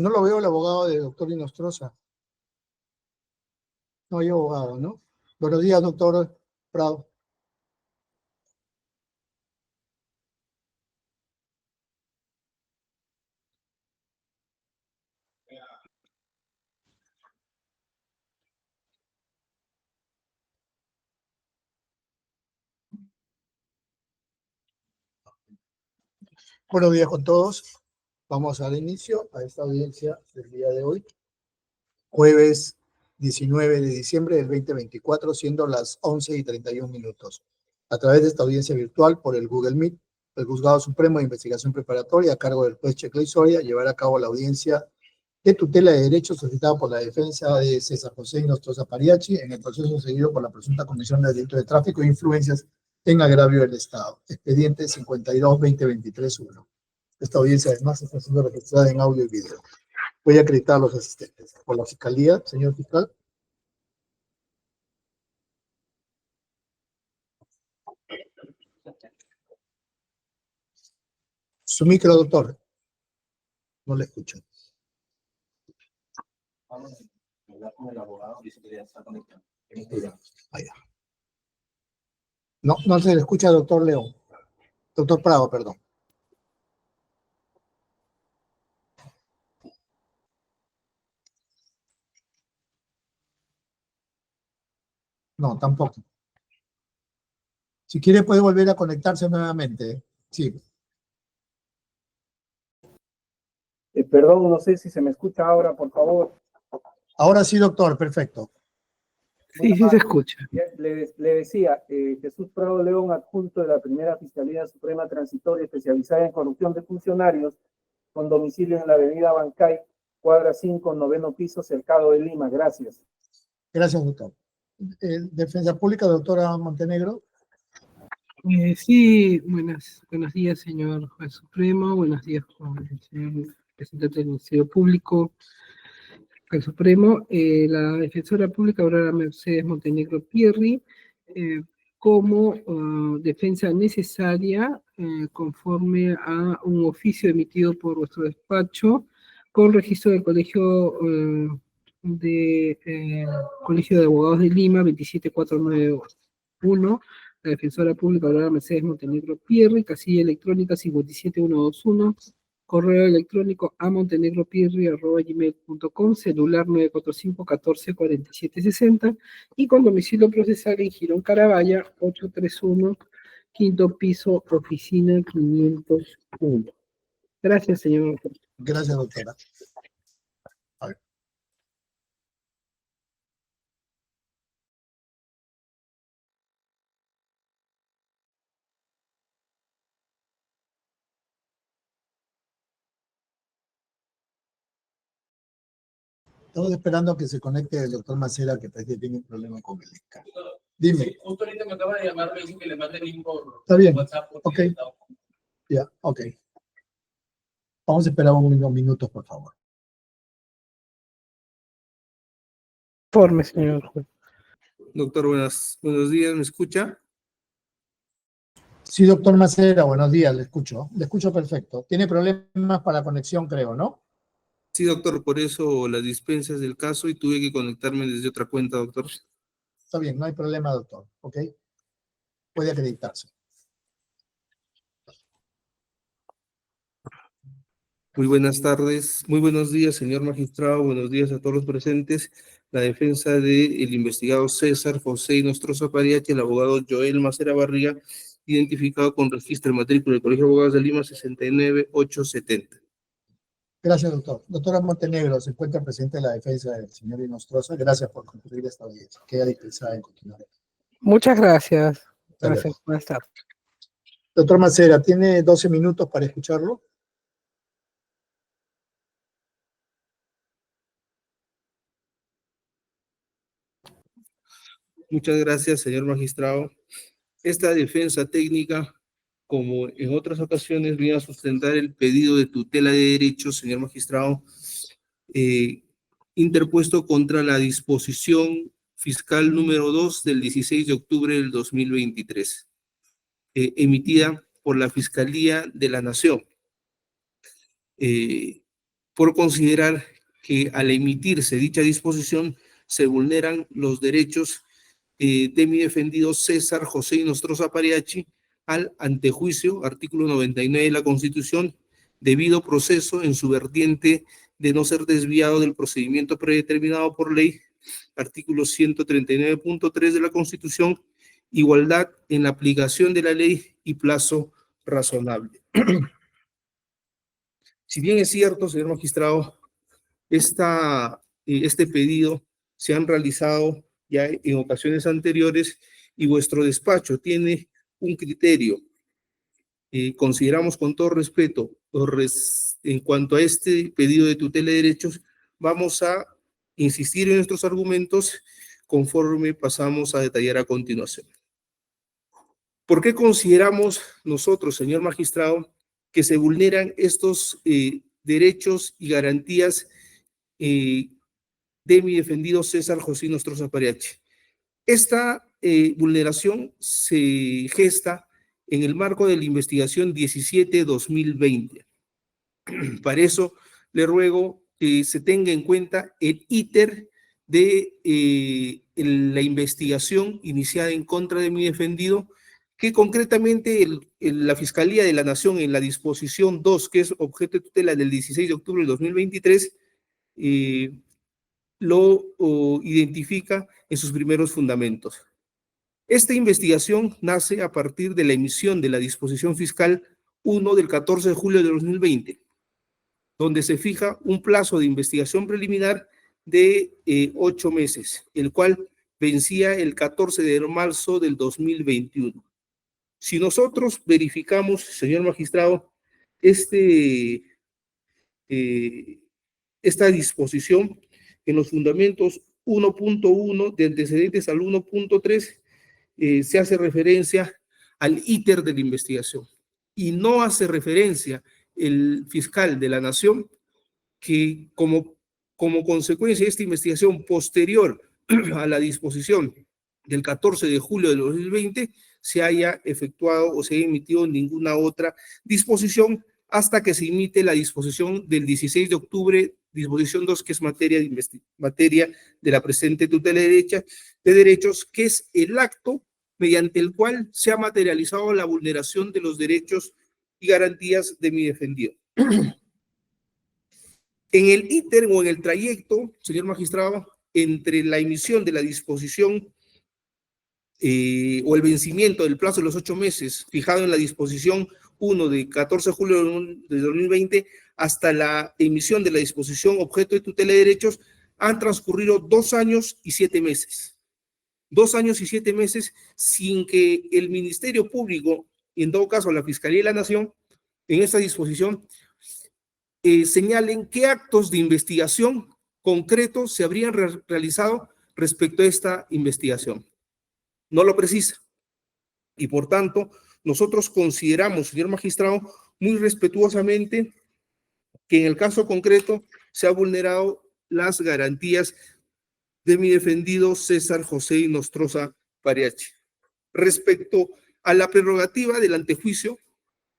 No lo veo el abogado de doctor Inostroza. No hay abogado, ¿no? Buenos días, doctor Prado. Buenos días con todos. Vamos a dar inicio a esta audiencia del día de hoy, jueves 19 de diciembre del 2024, siendo las 11:31. A través de esta audiencia virtual por el Google Meet, el Juzgado Supremo de Investigación Preparatoria, a cargo del juez Checley Soria, llevará a cabo la audiencia de tutela de derechos solicitada por la defensa de César José Inostroza Pariachi en el proceso seguido por la presunta comisión de delito de tráfico de influencias en agravio del Estado. Expediente 52-2023-1. Esta audiencia además está siendo registrada en audio y video. Voy a acreditar a los asistentes. Por la Fiscalía, señor fiscal. Su micro, doctor. No le escucho. Vamos a hablar con el abogado, dice que ya está conectado. No, no se le escucha, doctor León. Doctor Prado, perdón. No, tampoco. Si quiere puede volver a conectarse nuevamente. Sí. Perdón, no sé si se me escucha ahora, por favor. Ahora sí, doctor, perfecto. Sí, sí se escucha. Le decía, Jesús Prado León, adjunto de la Primera Fiscalía Suprema Transitoria especializada en corrupción de funcionarios, con domicilio en la avenida Bancay, cuadra 5, 9º piso, Cercado de Lima. Gracias. Gracias, doctor. Defensa Pública, doctora Montenegro. Sí, buenos días, señor juez supremo. Buenos días, señor presidente del Ministerio Público, al Supremo. La defensora pública, Aurora Mercedes Montenegro Pierri, como defensa necesaria conforme a un oficio emitido por vuestro despacho con registro del Colegio Colegio de Abogados de Lima 27491, la defensora pública Aurora Mercedes Montenegro Pierri, casilla electrónica 57121, correo electrónico a montenegropierri@gmail.com, celular 945-144760 y con domicilio procesal en Girón Carabaya 831, quinto piso, oficina 501. Gracias, señor. Gracias, doctora. A ver. Estamos esperando que se conecte el doctor Macera, que parece que tiene un problema con el Skype. Dime. Sí, justo ahorita me acaba de llamar, me dice que le mande el link por Está bien. WhatsApp. Ok. Ya, ok. Vamos a esperar unos minutos, por favor. Informe, señor juez. Doctor, buenos días, ¿me escucha? Sí, doctor Macera, buenos días, le escucho perfecto. Tiene problemas para la conexión, creo, ¿no? Sí, doctor, por eso las dispensas del caso y tuve que conectarme desde otra cuenta, doctor. Está bien, no hay problema, doctor, ¿ok? Puede acreditarse. Muy buenas tardes, muy buenos días, señor magistrado, buenos días a todos los presentes. La defensa del investigado César José Inostroza Pariachi, el abogado Joel Macera Barriga, identificado con registro de matrícula del Colegio de Abogados de Lima 69870. Gracias, doctor. Doctora Montenegro, se encuentra presente de la defensa del señor Inostroza. Gracias por concluir esta audiencia. Queda dispensada en continuar. Muchas gracias. Hasta luego. Gracias. Buenas tardes. Doctor Macera, ¿tiene 12 minutos para escucharlo? Muchas gracias, señor magistrado. Esta defensa técnica, como en otras ocasiones, viene a sustentar el pedido de tutela de derechos, señor magistrado, interpuesto contra la disposición fiscal número 2 del 16 de octubre del 2023, emitida por la Fiscalía de la Nación, por considerar que al emitirse dicha disposición se vulneran los derechos de mi defendido César José Inostroza Pariachi al antejuicio, artículo 99 de la Constitución, debido proceso en su vertiente de no ser desviado del procedimiento predeterminado por ley, artículo 139.3 de la Constitución, igualdad en la aplicación de la ley y plazo razonable. Si bien es cierto, señor magistrado, este pedido se han realizado ya en ocasiones anteriores y vuestro despacho tiene un criterio. Consideramos con todo respeto, en cuanto a este pedido de tutela de derechos, vamos a insistir en nuestros argumentos conforme pasamos a detallar a continuación. ¿Por qué consideramos nosotros, señor magistrado, que se vulneran estos derechos y garantías de mi defendido César José Inostroza Pariachi? Esta vulneración se gesta en el marco de la investigación 17-2020. Para eso le ruego que se tenga en cuenta el íter de la investigación iniciada en contra de mi defendido, que concretamente la Fiscalía de la Nación en la disposición 2, que es objeto de tutela del 16 de octubre del 2023, lo identifica en sus primeros fundamentos. Esta investigación nace a partir de la emisión de la disposición fiscal 1 del 14 de julio de 2020, donde se fija un plazo de investigación preliminar de 8 meses, el cual vencía el 14 de marzo del 2021. Si nosotros verificamos, señor magistrado, esta disposición en los fundamentos 1.1 de antecedentes al 1.3, se hace referencia al íter de la investigación y no hace referencia el fiscal de la Nación que como consecuencia de esta investigación posterior a la disposición del 14 de julio de 2020 se haya efectuado o se haya emitido ninguna otra disposición hasta que se emite la disposición del 16 de octubre, disposición 2, que es materia de la presente tutela de derechos, que es el acto mediante el cual se ha materializado la vulneración de los derechos y garantías de mi defendido. En el íter o en el trayecto, señor magistrado, entre la emisión de la disposición o el vencimiento del plazo de los 8 meses fijado en la disposición 1 de 14 de julio de 2020 hasta la emisión de la disposición objeto de tutela de derechos, han transcurrido 2 años y 7 meses. 2 años y 7 meses sin que el Ministerio Público, y en todo caso la Fiscalía de la Nación, en esta disposición, señalen qué actos de investigación concretos se habrían realizado respecto a esta investigación. No lo precisa. Y por tanto, nosotros consideramos, señor magistrado, muy respetuosamente que en el caso concreto se ha vulnerado las garantías de mi defendido César José Inostroza Pariachi. Respecto a la prerrogativa del antejuicio,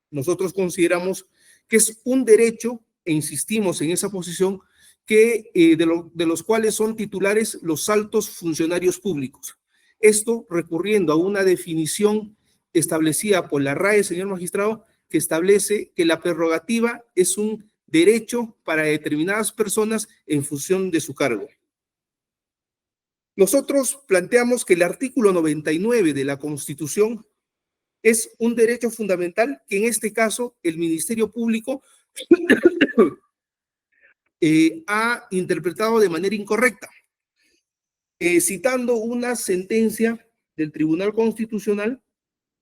nosotros consideramos que es un derecho, e insistimos en esa posición, que de los cuales son titulares los altos funcionarios públicos. Esto recurriendo a una definición establecida por la RAE, señor magistrado, que establece que la prerrogativa es un derecho para determinadas personas en función de su cargo. Nosotros planteamos que el artículo 99 de la Constitución es un derecho fundamental que en este caso el Ministerio Público ha interpretado de manera incorrecta, citando una sentencia del Tribunal Constitucional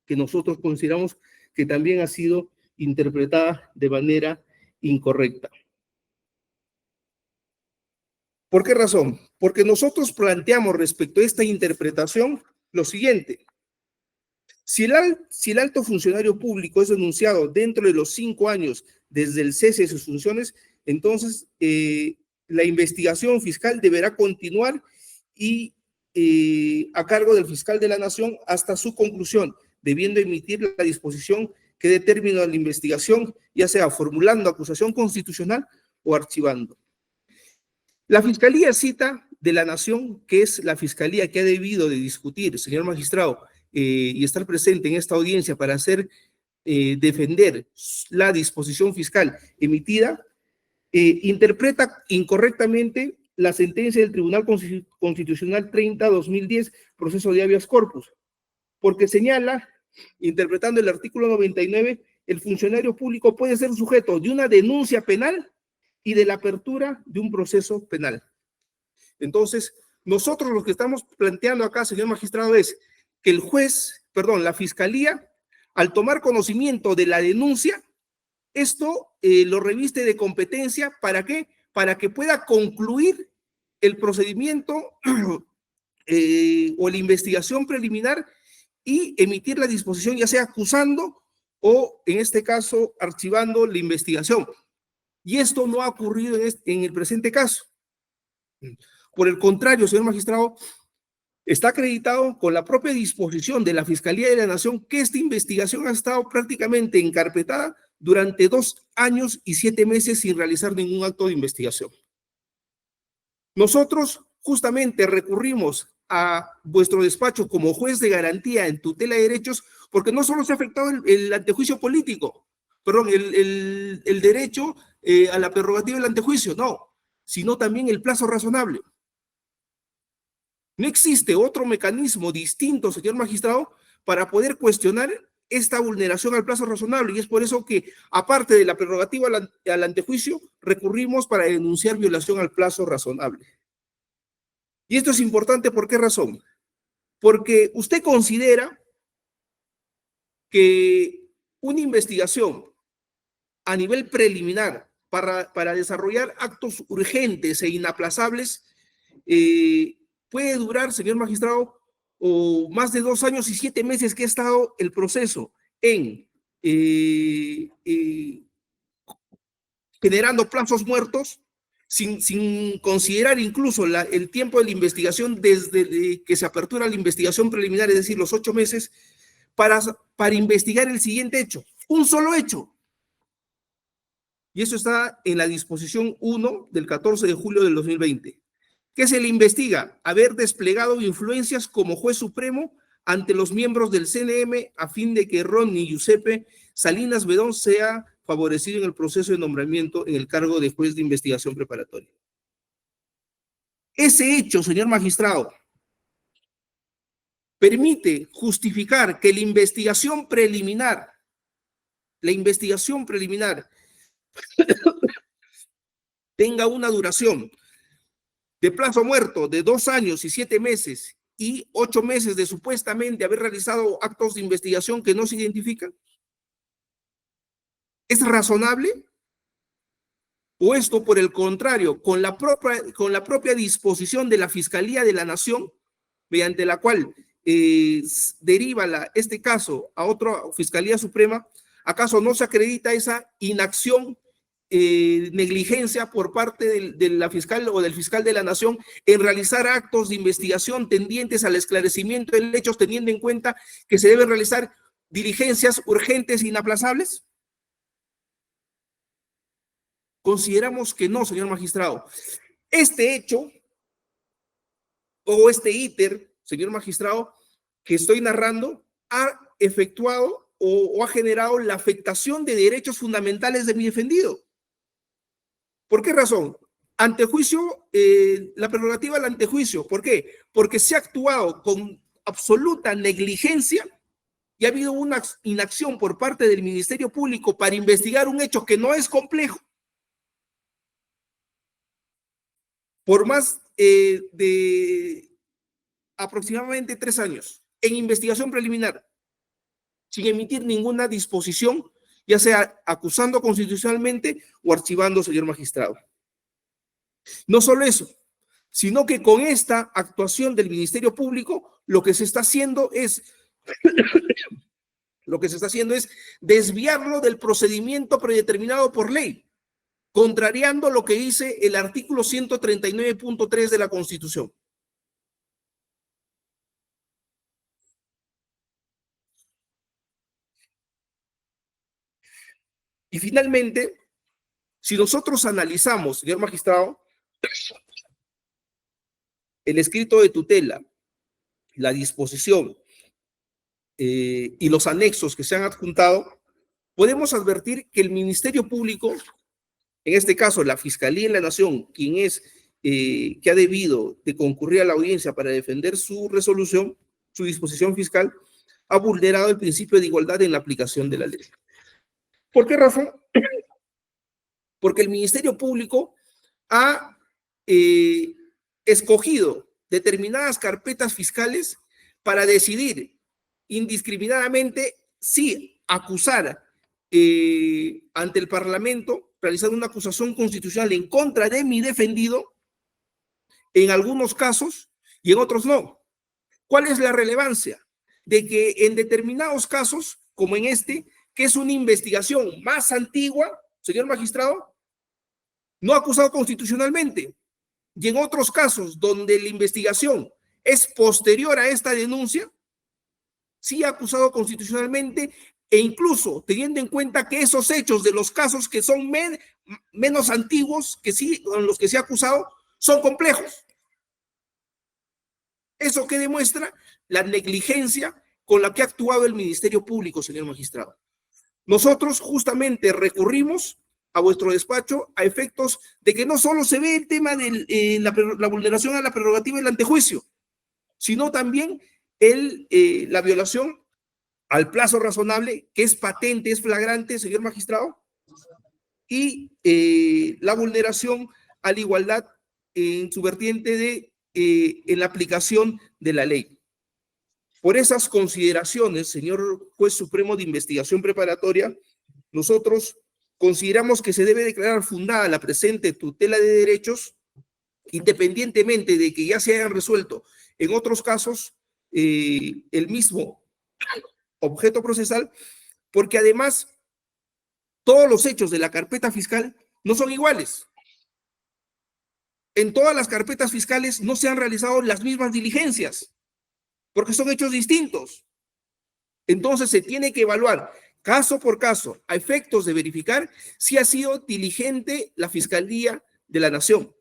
que nosotros consideramos que también ha sido interpretada de manera incorrecta. ¿Por qué razón? Porque nosotros planteamos respecto a esta interpretación lo siguiente. Si el alto funcionario público es denunciado dentro de los 5 años desde el cese de sus funciones, entonces la investigación fiscal deberá continuar y a cargo del fiscal de la Nación hasta su conclusión, debiendo emitir la disposición que dé término a la investigación, ya sea formulando acusación constitucional o archivando. La Fiscalía cita de la Nación, que es la Fiscalía que ha debido de discutir, señor magistrado, y estar presente en esta audiencia para defender la disposición fiscal emitida, interpreta incorrectamente la sentencia del Tribunal Constitucional 30-2010, proceso de habeas corpus, porque señala, interpretando el artículo 99, el funcionario público puede ser sujeto de una denuncia penal y de la apertura de un proceso penal. Entonces, nosotros lo que estamos planteando acá, señor magistrado, es que la Fiscalía, al tomar conocimiento de la denuncia, esto lo reviste de competencia. ¿Para qué? Para que pueda concluir el procedimiento o la investigación preliminar y emitir la disposición, ya sea acusando o, en este caso, archivando la investigación. Y esto no ha ocurrido en el presente caso. Por el contrario, señor magistrado, está acreditado con la propia disposición de la Fiscalía de la Nación que esta investigación ha estado prácticamente encarpetada durante 2 años y 7 meses sin realizar ningún acto de investigación. Nosotros justamente recurrimos a vuestro despacho como juez de garantía en tutela de derechos porque no solo se ha afectado el antejuicio político, perdón, el derecho a la prerrogativa del antejuicio, no, sino también el plazo razonable. No existe otro mecanismo distinto, señor magistrado, para poder cuestionar esta vulneración al plazo razonable, y es por eso que, aparte de la prerrogativa al antejuicio, recurrimos para denunciar violación al plazo razonable. Y esto es importante, ¿por qué razón? Porque usted considera que una investigación a nivel preliminar para desarrollar actos urgentes e inaplazables puede durar, señor magistrado, o más de 2 años y 7 meses que ha estado el proceso en generando plazos muertos, sin considerar incluso el tiempo de la investigación desde que se apertura la investigación preliminar, es decir, los 8 meses, para investigar el siguiente hecho, un solo hecho. Y eso está en la disposición 1 del 14 de julio del 2020. ¿Qué se le investiga? Haber desplegado influencias como juez supremo ante los miembros del CNM a fin de que Ronnie Giuseppe Salinas Bedón sea favorecido en el proceso de nombramiento en el cargo de juez de investigación preparatoria. Ese hecho, señor magistrado, permite justificar que la investigación preliminar tenga una duración de plazo muerto de 2 años y 7 meses y 8 meses de supuestamente haber realizado actos de investigación que no se identifican. ¿Es razonable? ¿O esto, por el contrario, con la propia disposición de la Fiscalía de la Nación, mediante la cual deriva este caso a otra Fiscalía Suprema, acaso no se acredita esa inacción, negligencia por parte de la fiscal o del fiscal de la Nación en realizar actos de investigación tendientes al esclarecimiento de hechos, teniendo en cuenta que se deben realizar diligencias urgentes e inaplazables? Consideramos que no, señor magistrado. Este hecho o este íter, señor magistrado, que estoy narrando, ha efectuado o ha generado la afectación de derechos fundamentales de mi defendido. ¿Por qué razón? Antejuicio, la prerrogativa del antejuicio. ¿Por qué? Porque se ha actuado con absoluta negligencia y ha habido una inacción por parte del Ministerio Público para investigar un hecho que no es complejo. Por más de aproximadamente 3 años en investigación preliminar, sin emitir ninguna disposición, ya sea acusando constitucionalmente o archivando, señor magistrado. No solo eso, sino que con esta actuación del Ministerio Público, lo que se está haciendo es desviarlo del procedimiento predeterminado por ley, contrariando lo que dice el artículo 139.3 de la Constitución. Y finalmente, Si nosotros analizamos, señor magistrado, el escrito de tutela, la disposición y los anexos que se han adjuntado, podemos advertir que el Ministerio Público, en este caso la Fiscalía de la Nación, quien es que ha debido de concurrir a la audiencia para defender su resolución, su disposición fiscal, ha vulnerado el principio de igualdad en la aplicación de la ley. ¿Por qué razón? Porque el Ministerio Público ha escogido determinadas carpetas fiscales para decidir indiscriminadamente si acusar ante el Parlamento, realizar una acusación constitucional en contra de mi defendido, en algunos casos y en otros no. ¿Cuál es la relevancia? De que en determinados casos, como en este, que es una investigación más antigua, señor magistrado, no acusado constitucionalmente. Y en otros casos, donde la investigación es posterior a esta denuncia, sí acusado constitucionalmente, e incluso teniendo en cuenta que esos hechos de los casos que son menos antiguos, que sí, con los que se ha acusado, son complejos. Eso que demuestra la negligencia con la que ha actuado el Ministerio Público, señor magistrado. Nosotros justamente recurrimos a vuestro despacho a efectos de que no solo se ve el tema de la vulneración a la prerrogativa del antejuicio, sino también la violación al plazo razonable, que es patente, es flagrante, señor magistrado, y la vulneración a la igualdad en su vertiente en la aplicación de la ley. Por esas consideraciones, señor Juez Supremo de Investigación Preparatoria, nosotros consideramos que se debe declarar fundada la presente tutela de derechos, independientemente de que ya se hayan resuelto en otros casos el mismo objeto procesal, porque además todos los hechos de la carpeta fiscal no son iguales. En todas las carpetas fiscales no se han realizado las mismas diligencias, porque son hechos distintos. Entonces se tiene que evaluar caso por caso, a efectos de verificar si ha sido diligente la Fiscalía de la Nación.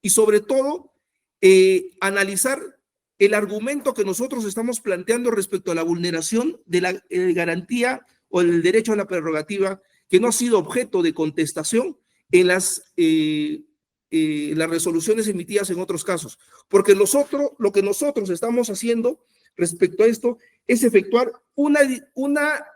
Y sobre todo, analizar el argumento que nosotros estamos planteando respecto a la vulneración de la garantía o del derecho a la prerrogativa, que no ha sido objeto de contestación en las resoluciones emitidas en otros casos. Porque lo que nosotros estamos haciendo respecto a esto es efectuar una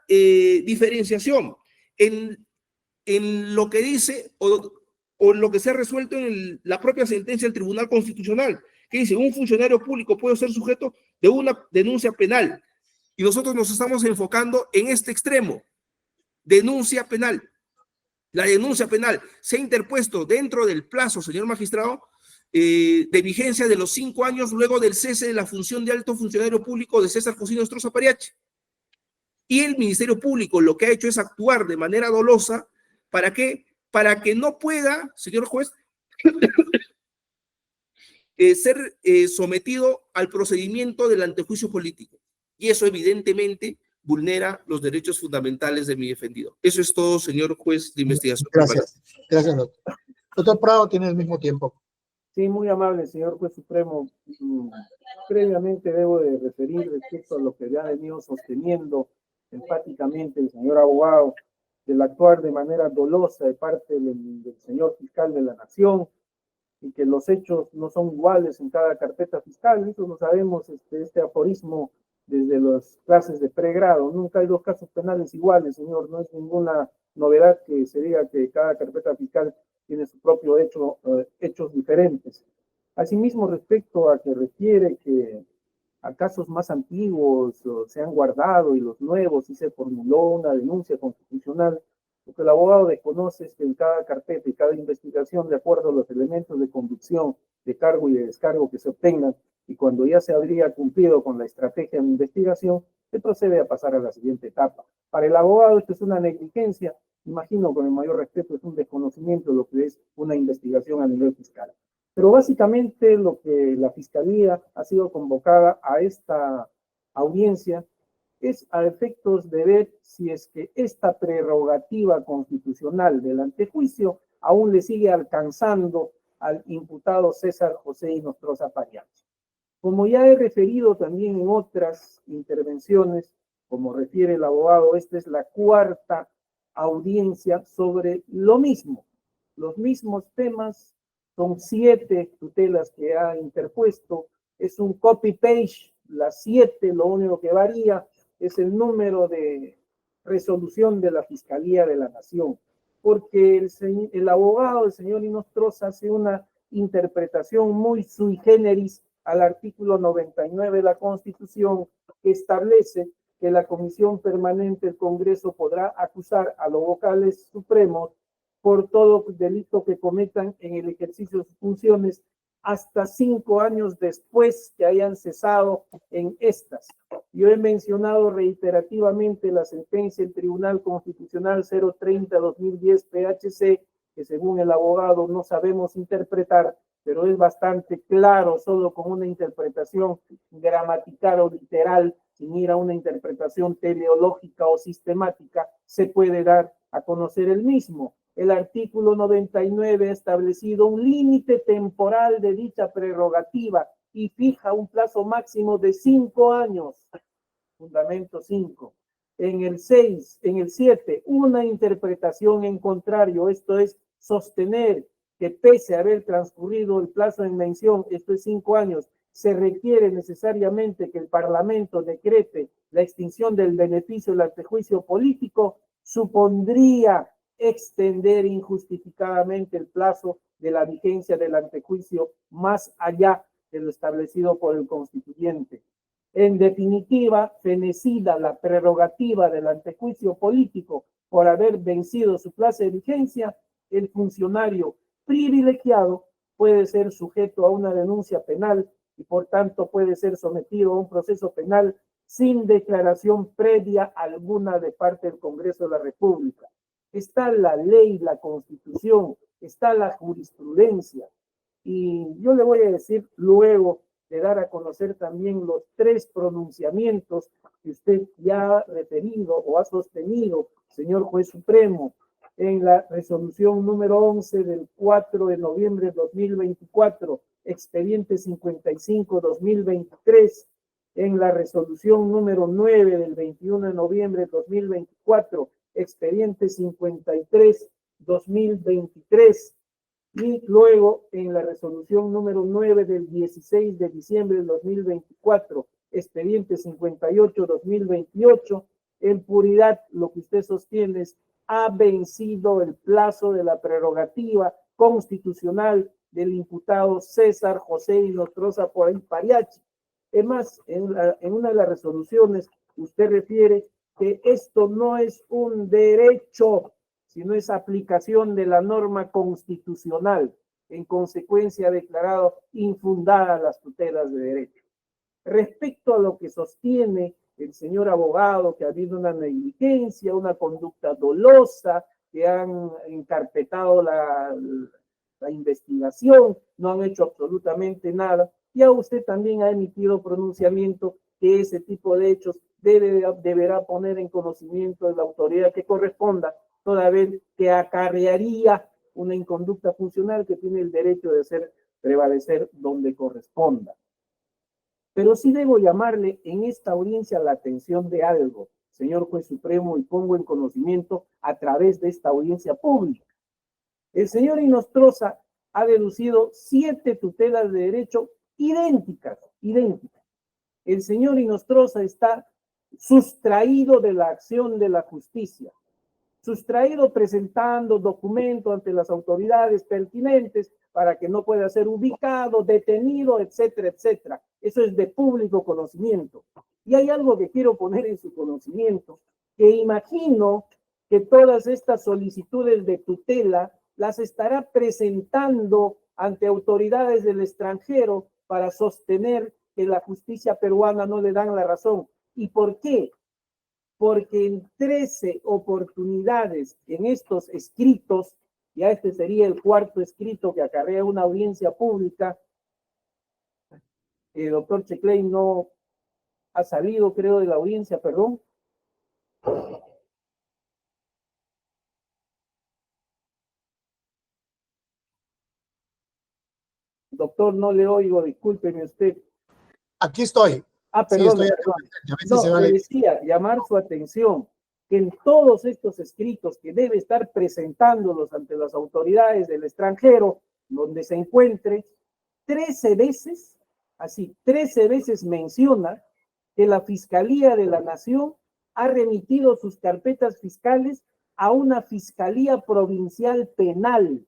diferenciación en lo que dice o lo que se ha resuelto en la propia sentencia del Tribunal Constitucional, que dice: un funcionario público puede ser sujeto de una denuncia penal. Y nosotros nos estamos enfocando en este extremo, denuncia penal. La denuncia penal se ha interpuesto dentro del plazo, señor magistrado, de vigencia de los 5 años luego del cese de la función de alto funcionario público de César José Nostroza Pariache. Y el Ministerio Público lo que ha hecho es actuar de manera dolosa. ¿Para qué? Para que no pueda, señor juez, ser sometido al procedimiento del antejuicio político. Y eso evidentemente vulnera los derechos fundamentales de mi defendido. Eso es todo, señor juez de investigación. Gracias. Gracias, doctor. Doctor Prado tiene el mismo tiempo. Sí, muy amable, señor juez supremo. Previamente debo de referir respecto a lo que ya ha venido sosteniendo enfáticamente el señor abogado, del actuar de manera dolosa de parte del señor fiscal de la Nación, y que los hechos no son iguales en cada carpeta fiscal. Eso lo sabemos, este aforismo desde las clases de pregrado. Nunca hay dos casos penales iguales, señor. No es ninguna novedad que se diga que cada carpeta fiscal tiene su propio hechos diferentes. Asimismo, respecto a que refiere que a casos más antiguos se han guardado y los nuevos sí se formuló una denuncia constitucional, lo que el abogado desconoce es que en cada carpeta y cada investigación, de acuerdo a los elementos de convicción, de cargo y de descargo que se obtengan, y cuando ya se habría cumplido con la estrategia de investigación, se procede a pasar a la siguiente etapa. Para el abogado esto es una negligencia, imagino con el mayor respeto es un desconocimiento de lo que es una investigación a nivel fiscal. Pero básicamente lo que la Fiscalía ha sido convocada a esta audiencia es a efectos de ver si es que esta prerrogativa constitucional del antejuicio aún le sigue alcanzando al imputado César José Inostroza Pariachi. Como ya he referido también en otras intervenciones, como refiere el abogado, esta es la cuarta audiencia sobre lo mismo, los mismos temas. Son 7 tutelas que ha interpuesto, es un copy-paste, las 7, lo único que varía es el número de resolución de la Fiscalía de la Nación, porque el abogado, el señor Inostroza, hace una interpretación muy sui generis al artículo 99 de la Constitución, que establece que la Comisión Permanente del Congreso podrá acusar a los vocales supremos por todo delito que cometan en el ejercicio de sus funciones hasta 5 años después que hayan cesado en estas. Yo he mencionado reiterativamente la sentencia del Tribunal Constitucional 030-2010 PHC, que según el abogado no sabemos interpretar, pero es bastante claro, solo con una interpretación gramatical o literal, sin ir a una interpretación teleológica o sistemática, se puede dar a conocer el mismo. El artículo 99 ha establecido un límite temporal de dicha prerrogativa y fija un plazo máximo de 5 años. Fundamento 5. En el 7, una interpretación en contrario, esto es sostener que pese a haber transcurrido el plazo en mención, esto es 5 años, se requiere necesariamente que el Parlamento decrete la extinción del beneficio del antejuicio político, supondría extender injustificadamente el plazo de la vigencia del antejuicio más allá de lo establecido por el constituyente. En definitiva, fenecida la prerrogativa del antejuicio político por haber vencido su plazo de vigencia, el funcionario privilegiado puede ser sujeto a una denuncia penal y por tanto puede ser sometido a un proceso penal sin declaración previa alguna de parte del Congreso de la República. Está la ley, la Constitución, está la jurisprudencia. Y yo le voy a decir luego de dar a conocer también los 3 pronunciamientos que usted ya ha referido o ha sostenido, señor juez supremo, en la resolución número 11 del 4 de noviembre de 2024, expediente 55-2023, en la resolución número 9 del 21 de noviembre de 2024, expediente 53-2023, y luego en la resolución número 9 del 16 de diciembre del 2024, expediente 58-2028, en puridad lo que usted sostiene es ha vencido el plazo de la prerrogativa constitucional del imputado César José Inostroza Pariachi. Es más, en una de las resoluciones usted refiere que esto no es un derecho, sino es aplicación de la norma constitucional. En consecuencia, ha declarado infundadas las tutelas de derecho. Respecto a lo que sostiene el señor abogado, que ha habido una negligencia, una conducta dolosa, que han encarpetado la investigación, no han hecho absolutamente nada, ya usted también ha emitido pronunciamiento que ese tipo de hechos deberá poner en conocimiento de la autoridad que corresponda, toda vez que acarrearía una inconducta funcional que tiene el derecho de hacer prevalecer donde corresponda. Pero sí debo llamarle en esta audiencia la atención de algo, señor juez supremo, y pongo en conocimiento a través de esta audiencia pública. El señor Inostroza ha deducido 7 tutelas de derecho idénticas. El señor Inostroza está sustraído de la acción de la justicia, sustraído presentando documentos ante las autoridades pertinentes para que no pueda ser ubicado, detenido, etcétera, etcétera. Eso es de público conocimiento. Y hay algo que quiero poner en su conocimiento, que imagino que todas estas solicitudes de tutela las estará presentando ante autoridades del extranjero para sostener que la justicia peruana no le dan la razón. ¿Y por qué? Porque en 13 oportunidades en estos escritos, ya este sería el 4º escrito que acarrea una audiencia pública, el doctor Checlain no ha salido, creo, de la audiencia, perdón. Doctor, no le oigo, discúlpeme usted. Aquí estoy. Ah, Sí, perdón, estoy perdón. acá. A veces No, se va le la- decía, llamar su atención que en todos estos escritos que debe estar presentándolos ante las autoridades del extranjero, donde se encuentre, 13 veces, así, 13 veces menciona que la Fiscalía de la Nación ha remitido sus carpetas fiscales a una Fiscalía Provincial Penal,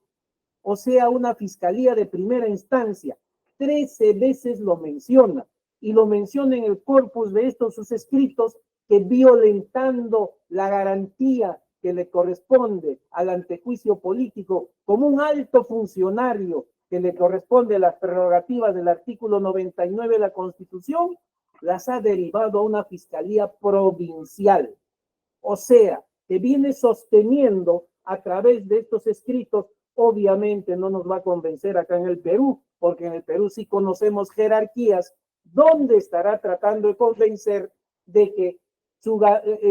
o sea, una Fiscalía de primera instancia. 13 veces lo menciona, y lo menciona en el corpus de estos sus escritos, que violentando la garantía que le corresponde al antejuicio político como un alto funcionario que le corresponde las prerrogativas del artículo 99 de la Constitución, las ha derivado a una fiscalía provincial. O sea, que viene sosteniendo a través de estos escritos. Obviamente no nos va a convencer acá en el Perú, porque en el Perú sí conocemos jerarquías. ¿Dónde estará tratando de convencer de que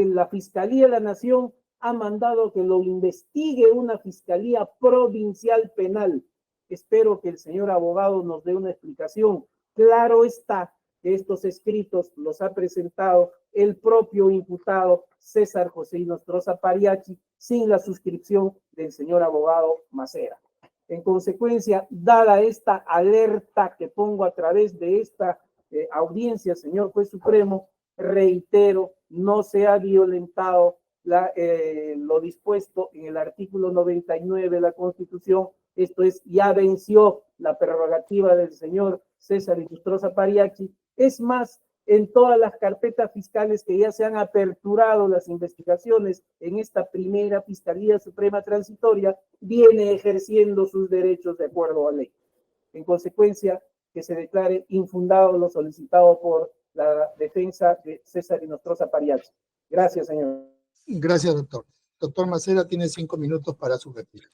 la Fiscalía de la Nación ha mandado que lo investigue una Fiscalía Provincial Penal? Espero que el señor abogado nos dé una explicación. Claro está que estos escritos los ha presentado el propio imputado César José Inostroza Pariachi sin la suscripción del señor abogado Macera. En consecuencia, dada esta alerta que pongo a través de esta audiencia, señor juez supremo, reitero, no se ha violentado lo dispuesto en el artículo 99 de la Constitución. Esto es, ya venció la prerrogativa del señor César Inostroza Pariachi. Es más, en todas las carpetas fiscales que ya se han aperturado las investigaciones en esta primera Fiscalía Suprema Transitoria, viene ejerciendo sus derechos de acuerdo a ley. En consecuencia, que se declare infundado lo solicitado por la defensa de César Inostroza Pariachi. Gracias, señor. Gracias, doctor. Doctor Macera tiene 5 minutos para su réplica.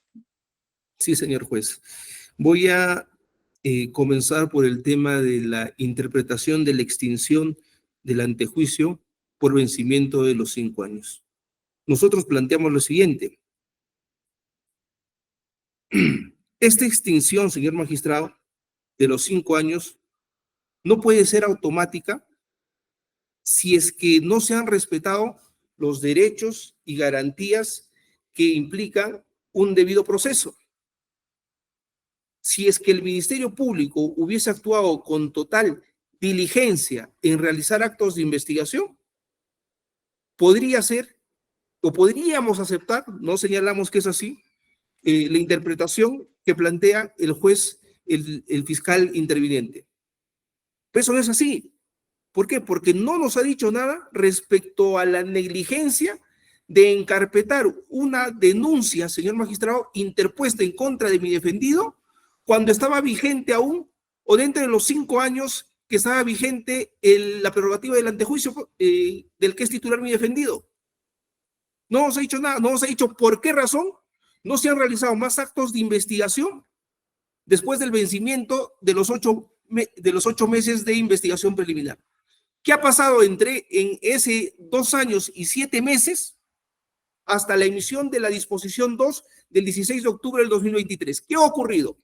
Sí, señor juez. Voy a comenzar por el tema de la interpretación de la extinción del antejuicio por vencimiento de los 5 años. Nosotros planteamos lo siguiente. Esta extinción, señor magistrado, de los 5 años no puede ser automática si es que no se han respetado los derechos y garantías que implican un debido proceso. Si es que el Ministerio Público hubiese actuado con total diligencia en realizar actos de investigación, podría ser, o podríamos aceptar, no señalamos que es así, la interpretación que plantea el juez, el fiscal interviniente. Pero eso no es así. ¿Por qué? Porque no nos ha dicho nada respecto a la negligencia de encarpetar una denuncia, señor magistrado, interpuesta en contra de mi defendido, cuando estaba vigente aún, o dentro de los 5 años que estaba vigente la prerrogativa del antejuicio del que es titular mi defendido. No nos ha dicho nada, no nos ha dicho por qué razón no se han realizado más actos de investigación después del vencimiento de los 8 meses de investigación preliminar. ¿Qué ha pasado en ese 2 años y 7 meses hasta la emisión de la disposición 2 del 16 de octubre del 2023? ¿Qué ha ocurrido?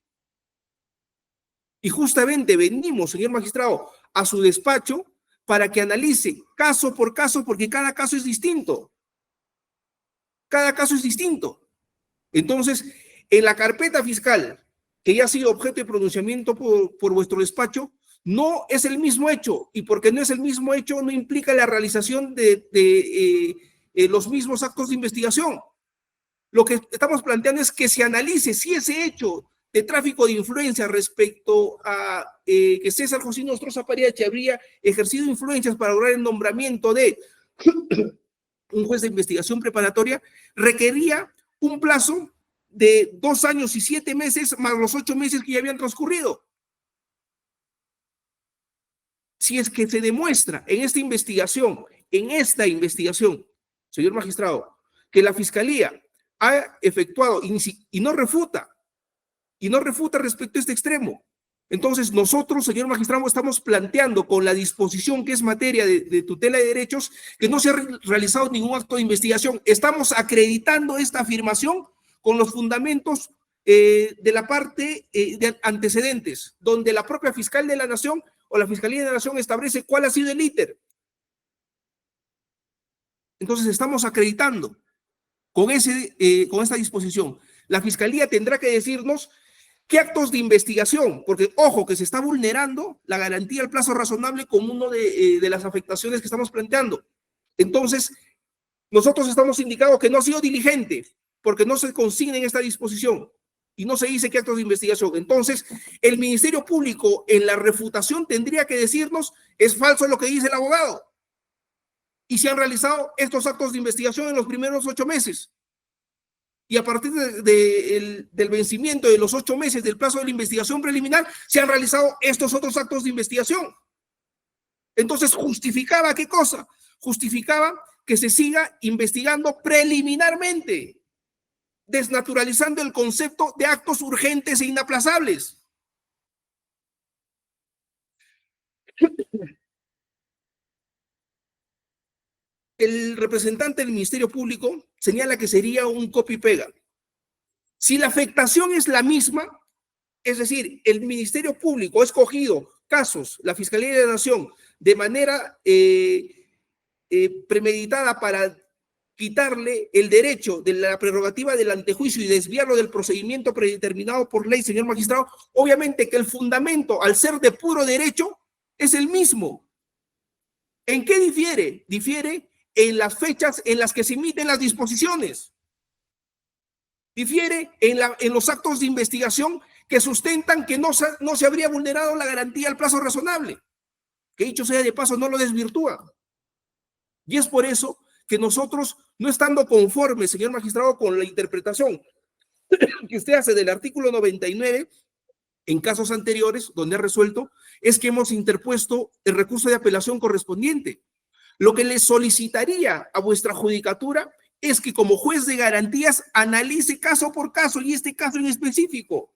Y justamente venimos, señor magistrado, a su despacho para que analice caso por caso, porque cada caso es distinto. Cada caso es distinto. Entonces, en la carpeta fiscal, que ya ha sido objeto de pronunciamiento por vuestro despacho, no es el mismo hecho, y porque no es el mismo hecho, no implica la realización de los mismos actos de investigación. Lo que estamos planteando es que se analice si ese hecho de tráfico de influencia respecto a que César José Inostroza Pariachi habría ejercido influencias para lograr el nombramiento de un juez de investigación preparatoria, requería un plazo de 2 años y 7 meses más los 8 meses que ya habían transcurrido. Si es que se demuestra en esta investigación, señor magistrado, que la Fiscalía ha efectuado y no refuta respecto a este extremo, Entonces, nosotros, señor magistrado, estamos planteando con la disposición que es materia de tutela de derechos que no se ha realizado ningún acto de investigación. Estamos acreditando esta afirmación con los fundamentos de la parte de antecedentes, donde la propia fiscal de la Nación o la Fiscalía de la Nación establece cuál ha sido el íter. Entonces, estamos acreditando con esta disposición. La Fiscalía tendrá que decirnos ¿qué actos de investigación? Porque, ojo, que se está vulnerando la garantía al plazo razonable como una de las afectaciones que estamos planteando. Entonces, nosotros estamos indicando que no ha sido diligente, porque no se consigna en esta disposición y no se dice qué actos de investigación. Entonces, el Ministerio Público en la refutación tendría que decirnos, es falso lo que dice el abogado. Y se han realizado estos actos de investigación en los primeros 8 meses. Y a partir del vencimiento de los 8 meses del plazo de la investigación preliminar, se han realizado estos otros actos de investigación. Entonces, ¿justificaba qué cosa? Justificaba que se siga investigando preliminarmente, desnaturalizando el concepto de actos urgentes e inaplazables. El representante del Ministerio Público señala que sería un copy-pega. Si la afectación es la misma, es decir, el Ministerio Público ha escogido casos, la Fiscalía de la Nación, de manera premeditada para quitarle el derecho de la prerrogativa del antejuicio y desviarlo del procedimiento predeterminado por ley, señor magistrado, obviamente que el fundamento, al ser de puro derecho, es el mismo. ¿En qué difiere? Difiere en las fechas en las que se emiten las disposiciones. Difiere en los actos de investigación que sustentan que no se habría vulnerado la garantía al plazo razonable, que dicho sea de paso no lo desvirtúa. Y es por eso que nosotros, no estando conformes, señor magistrado, con la interpretación que usted hace del artículo 99, en casos anteriores donde ha resuelto, es que hemos interpuesto el recurso de apelación correspondiente. Lo que le solicitaría a vuestra judicatura es que como juez de garantías analice caso por caso y este caso en específico,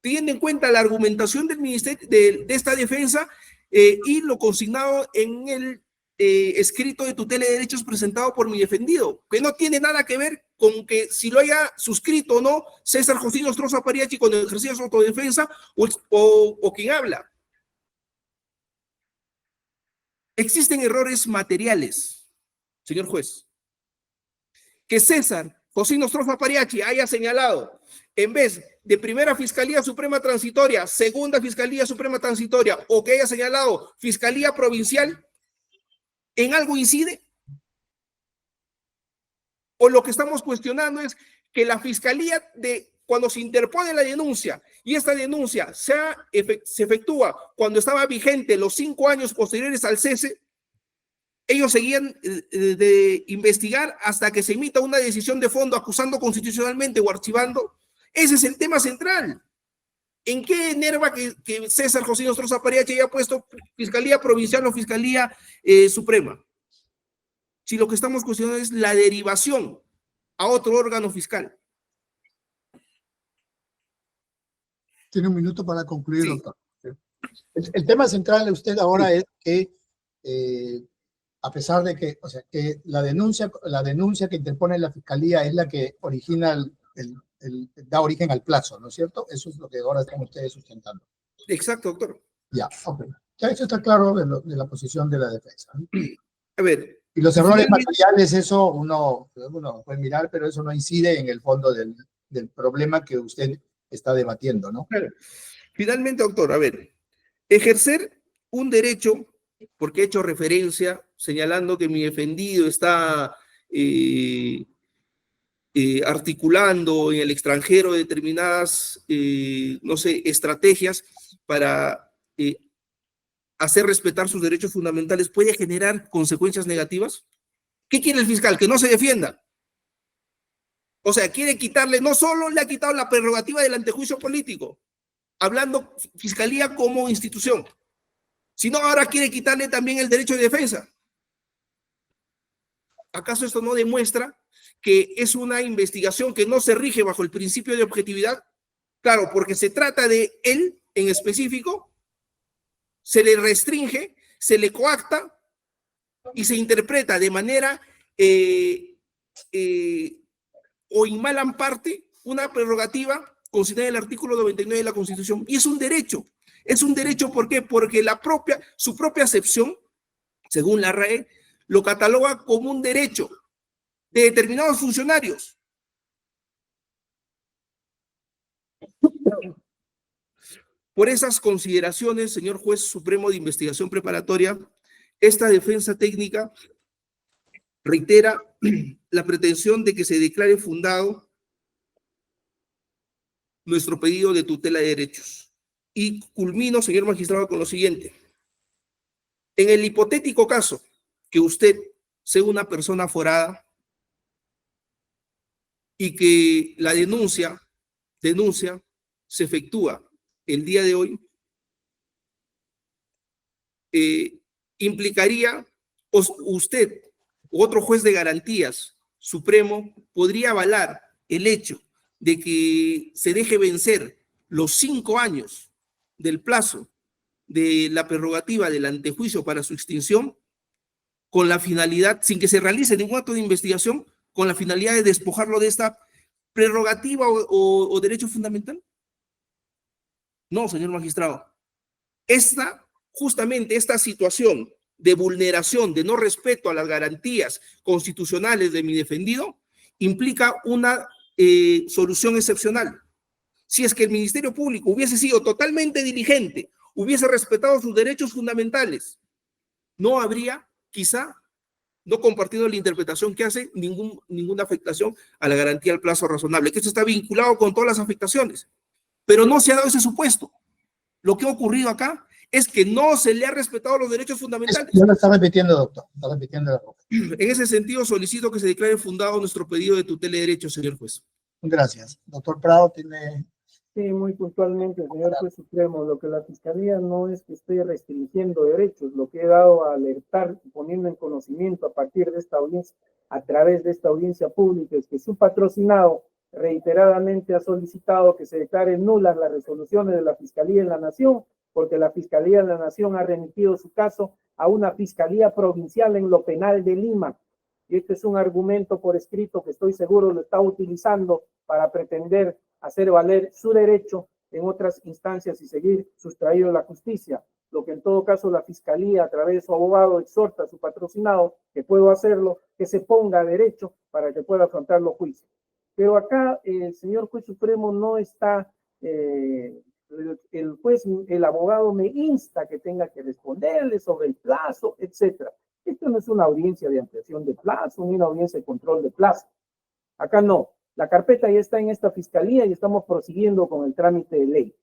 teniendo en cuenta la argumentación del ministerio de esta defensa y lo consignado en el escrito de tutela de derechos presentado por mi defendido, que no tiene nada que ver con que si lo haya suscrito o no César José Nostroza Apariachi cuando ejercía su autodefensa o quien habla. Existen errores materiales, señor juez. Que César José Nostroza Apariachi haya señalado, en vez de Primera Fiscalía Suprema Transitoria, Segunda Fiscalía Suprema Transitoria, o que haya señalado Fiscalía Provincial, ¿en algo incide? O lo que estamos cuestionando es que la Fiscalía, cuando se interpone la denuncia, y esta denuncia se efectúa cuando estaba vigente los 5 años posteriores al cese, ellos seguían de investigar hasta que se emita una decisión de fondo acusando constitucionalmente o archivando. Ese es el tema central. ¿En qué enerva que César José Nostroza Apariachi haya puesto Fiscalía Provincial o Fiscalía Suprema? Si lo que estamos cuestionando es la derivación a otro órgano fiscal. Tiene un minuto para concluir, Sí. doctor. El tema central de usted ahora es que, a pesar de que, o sea, que la denuncia que interpone la Fiscalía es la que origina da origen al plazo, ¿no es cierto? Eso es lo que ahora están ustedes sustentando. Exacto, doctor. Ya, ok. Ya eso está claro de la posición de la defensa, ¿no? A ver. Y los errores materiales, eso uno puede mirar, pero eso no incide en el fondo del problema que usted está debatiendo, ¿no? Finalmente, doctor, a ver, ejercer un derecho, porque he hecho referencia señalando que mi defendido está articulando en el extranjero determinadas, no sé, estrategias para hacer respetar sus derechos fundamentales, ¿puede generar consecuencias negativas? ¿Qué quiere el fiscal? Que no se defienda. O sea, quiere quitarle, no solo le ha quitado la prerrogativa del antejuicio político, hablando fiscalía como institución, sino ahora quiere quitarle también el derecho de defensa. ¿Acaso esto no demuestra que es una investigación que no se rige bajo el principio de objetividad? Claro, porque se trata de él en específico, se le restringe, se le coacta y se interpreta de manera o en mala parte una prerrogativa considerada en el artículo 99 de la Constitución. Y es un derecho. Es un derecho, ¿por qué? Porque su propia acepción, según la RAE, lo cataloga como un derecho de determinados funcionarios. Por esas consideraciones, señor juez supremo de investigación preparatoria, esta defensa técnica reitera la pretensión de que se declare fundado nuestro pedido de tutela de derechos. Y culmino, señor magistrado, con lo siguiente. En el hipotético caso que usted sea una persona aforada y que la denuncia se efectúa el día de hoy, implicaría usted u otro juez de garantías supremo podría avalar el hecho de que se deje vencer los 5 años del plazo de la prerrogativa del antejuicio para su extinción con la finalidad, sin que se realice ningún acto de investigación, con la finalidad de despojarlo de esta prerrogativa o derecho fundamental. No, señor magistrado. Justamente esta situación de vulneración, de no respeto a las garantías constitucionales de mi defendido, implica una solución excepcional. Si es que el Ministerio Público hubiese sido totalmente diligente, hubiese respetado sus derechos fundamentales, no habría, quizá, no compartiendo la interpretación que hace, ninguna afectación a la garantía del plazo razonable, que esto está vinculado con todas las afectaciones. Pero no se ha dado ese supuesto. Lo que ha ocurrido acá es que no se le ha respetado los derechos fundamentales. Yo lo está repitiendo, doctor. Está repitiendo la boca. En ese sentido, solicito que se declare fundado nuestro pedido de tutela de derechos, señor juez. Gracias. Doctor Prado tiene... Sí, muy puntualmente, señor juez supremo, lo que la Fiscalía no es que esté restringiendo derechos, lo que he dado a alertar, poniendo en conocimiento a partir de esta audiencia, a través de esta audiencia pública, es que su patrocinado reiteradamente ha solicitado que se declaren nulas las resoluciones de la Fiscalía en la Nación, porque la Fiscalía de la Nación ha remitido su caso a una Fiscalía Provincial en lo penal de Lima. Y este es un argumento por escrito que estoy seguro lo está utilizando para pretender hacer valer su derecho en otras instancias y seguir sustraído de la justicia. Lo que en todo caso la Fiscalía, a través de su abogado, exhorta a su patrocinado, que puedo hacerlo, que se ponga a derecho para que pueda afrontar los juicios. Pero acá el señor juez supremo no está, el abogado me insta que tenga que responderle sobre el plazo, etcétera. Esto no es una audiencia de ampliación de plazo, ni una audiencia de control de plazo. Acá no. La carpeta ya está en esta fiscalía y estamos prosiguiendo con el trámite de ley.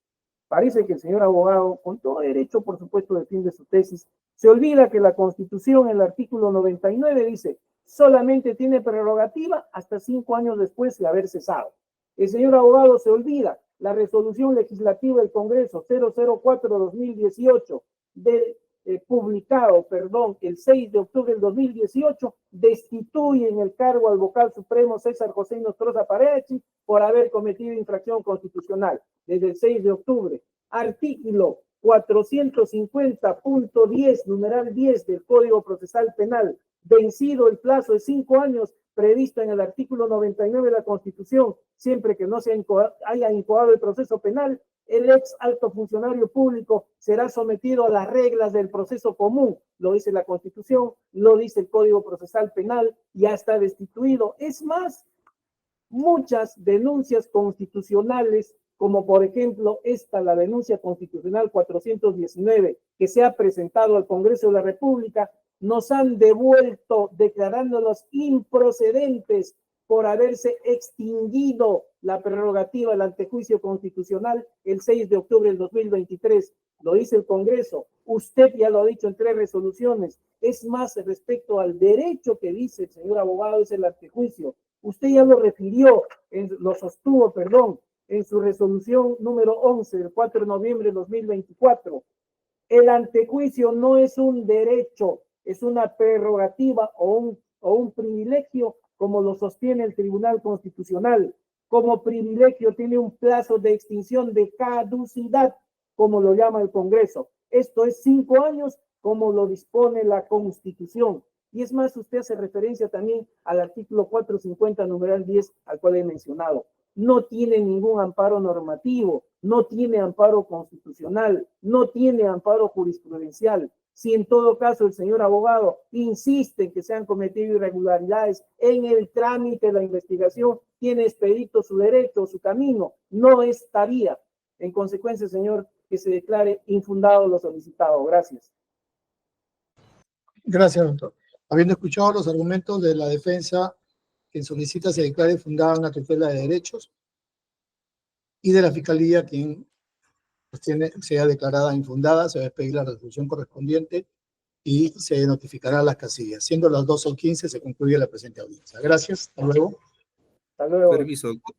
Parece que el señor abogado, con todo derecho, por supuesto, defiende su tesis. Se olvida que la Constitución, en el artículo 99, dice solamente tiene prerrogativa hasta 5 años después de haber cesado. El señor abogado se olvida la resolución legislativa del Congreso 004-2018 publicado, el 6 de octubre del 2018, destituye en el cargo al vocal supremo César José Nostroza Parechi por haber cometido infracción constitucional. Desde el 6 de octubre, artículo 450.10, numeral 10 del Código Procesal Penal, vencido el plazo de 5 años previsto en el artículo 99 de la Constitución, siempre que no se haya incoado el proceso penal, el ex alto funcionario público será sometido a las reglas del proceso común. Lo dice la Constitución, lo dice el Código Procesal Penal, ya está destituido. Es más, muchas denuncias constitucionales, como por ejemplo la denuncia constitucional 419, que se ha presentado al Congreso de la República, nos han devuelto declarándolos improcedentes por haberse extinguido la prerrogativa del antejuicio constitucional el 6 de octubre del 2023. Lo dice el Congreso. Usted ya lo ha dicho en 3 resoluciones. Es más, respecto al derecho que dice el señor abogado, es el antejuicio. Usted ya lo refirió, lo sostuvo, en su resolución número 11 del 4 de noviembre de 2024. El antejuicio no es un derecho, es una prerrogativa o un privilegio, como lo sostiene el Tribunal Constitucional. Como privilegio tiene un plazo de extinción de caducidad. como lo llama el Congreso. Esto es 5 años, como lo dispone la Constitución. Y es más, usted hace referencia también al artículo 450, numeral 10, al cual he mencionado. No tiene ningún amparo normativo, no tiene amparo constitucional, no tiene amparo jurisprudencial. Si en todo caso el señor abogado insiste en que se han cometido irregularidades en el trámite de la investigación, tiene expedito su derecho, su camino, no estaría. En consecuencia, señor, que se declare infundado lo solicitado. Gracias. Gracias, doctor. Habiendo escuchado los argumentos de la defensa, quien solicita se declare fundada una tutela de derechos, y de la Fiscalía, quien sea declarada infundada, se va a expedir la resolución correspondiente y se notificará a las casillas. Siendo las 12:15, se concluye la presente audiencia. Gracias. Hasta luego. Hasta luego. Permiso, doctor.